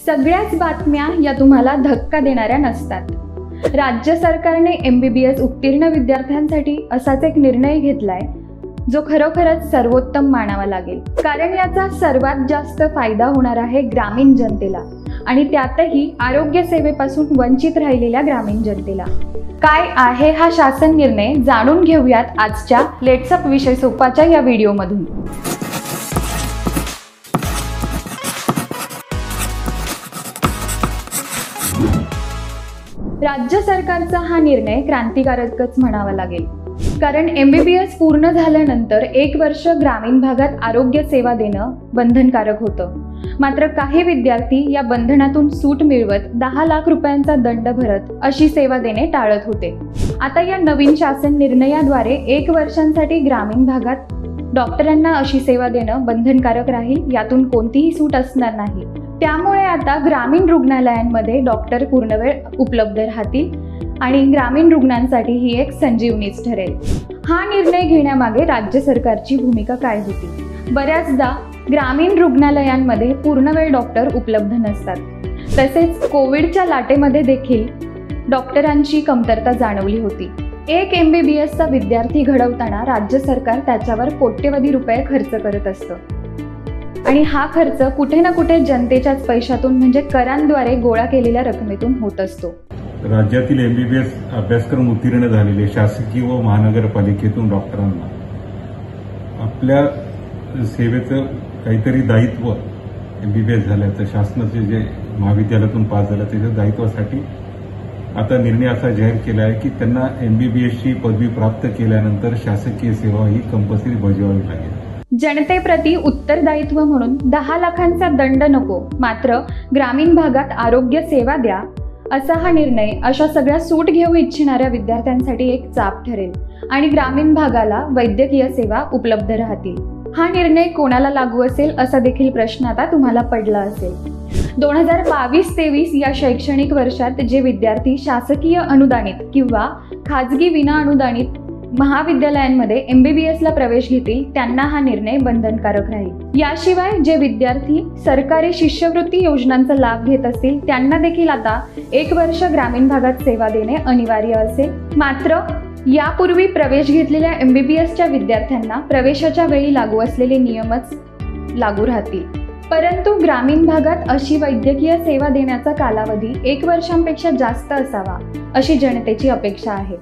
सगळ्याच बातम्या या तुम्हाला धक्का देणाऱ्या नसतात। राज्य सरकारने MBBS उत्तीर्ण विद्यार्थ्यांसाठी असाच एक निर्णय घेतलाय जो खरोखरच सर्वोत्तम मानावा लागेल, कारण याचा सर्वात जास्त फायदा होणार आहे ग्रामीण जनतेला आणि त्यातही आरोग्य सेवेपासून वंचित राहिलेल्या ग्रामीण जनतेला। काय आहे हा शासन निर्णय जाणून घेऊयात आजच्या लेट्स अप विषय सोपाच्या या व्हिडिओमधून। राज्य सरकारचा हा निर्णय क्रांतिकारकच म्हणावा लागेल, कारण MBBS पूर्ण झाल्यानंतर 1 वर्ष ग्रामीण भागात आरोग्य सेवा देणं बंधनकारक होतं। मात्र काही विद्यार्थी या बंधनातून सूट मिळवत 10 लाख रुपयांचा दंड भरत अशी सेवा देणे टाळत होते। आता या नवीन शासन निर्णयाद्वारे 1 वर्षांसाठी ग्रामीण भागात डॉक्टरांना अशी सेवा देणं बंधनकारक राहील, यातून कोणतीही सूट असणार नाही। त्यामुळे आता ग्रामीण रुग्णालयांमध्ये डॉक्टर पूर्णवेळ उपलब्ध राहतील आणि ग्रामीण रुग्णांसाठी ही एक संजीवनीच ठरेल। हा निर्णय घेण्यामागे राज्य सरकारची भूमिका काय होती? बऱ्याचदा ग्रामीण रुग्णालयांमध्ये पूर्णवेळ डॉक्टर उपलब्ध नसतात, तसेच कोविडच्या लाटेमध्ये देखील डॉक्टरांची कमतरता जाणवली होती। एक MBBSचा विद्यार्थी घडवताना राज्य सरकार त्याच्यावर कोट्यवधी रुपये खर्च करत असतं आणि हा खर्च कुठे ना कुठे जनतेच्याच पैशातून म्हणजे करांद्वारे गोळा केलेल्या रकमेतून होत असतो। राज्यातील MBBS अभ्यासक्रम उत्तीर्ण झालेले शासकीय व महानगरपालिकेतून डॉक्टरांना आपल्या सेवेचं काहीतरी दायित्व MBBS झाल्याचं शासनाचे जे महाविद्यालयातून पास झालं त्याच्या दायित्वासाठी आता निर्णय असा जाहीर केला आहे की त्यांना MBBSची पदवी प्राप्त केल्यानंतर शासकीय सेवा ही कंपल्सरी बजावावी लागेल। जनतेप्रती उत्तरदायित्व म्हणून 10 लाखांचा दंड नको, मात्र ग्रामीण भागात आरोग्य सेवा द्या, असा हा निर्णय अशा सगळ्या सूट घेऊ इच्छिणाऱ्या विद्यार्थ्यांसाठी एक चाप ठरेल आणि ग्रामीण भागाला वैद्यकीय सेवा उपलब्ध राहतील। हा निर्णय कोणाला लागू असेल असा देखील प्रश्न आता तुम्हाला पडला असेल। 2022-23 या शैक्षणिक वर्षात जे विद्यार्थी शासकीय अनुदानित किंवा खाजगी विना अनुदानित महाविद्यालयांमध्ये MBBSला प्रवेश घेतील त्यांना हा निर्णय बंधनकारक राहील। याशिवाय जे विद्यार्थी सरकारी शिष्यवृत्ती योजनांचा लाभ घेत असतील त्यांना देखील आता 1 वर्ष ग्रामीण भागात सेवा देणे अनिवार्य असेल। मात्र यापूर्वी प्रवेश घेतलेल्या MBBSच्या विद्यार्थ्यांना प्रवेशाच्या वेळी लागू असलेले नियमच लागू राहतील, परंतु ग्रामीण भागात अशी वैद्यकीय सेवा देण्याचा कालावधी 1 वर्षांपेक्षा जास्त असावा अशी जनतेची अपेक्षा आहे।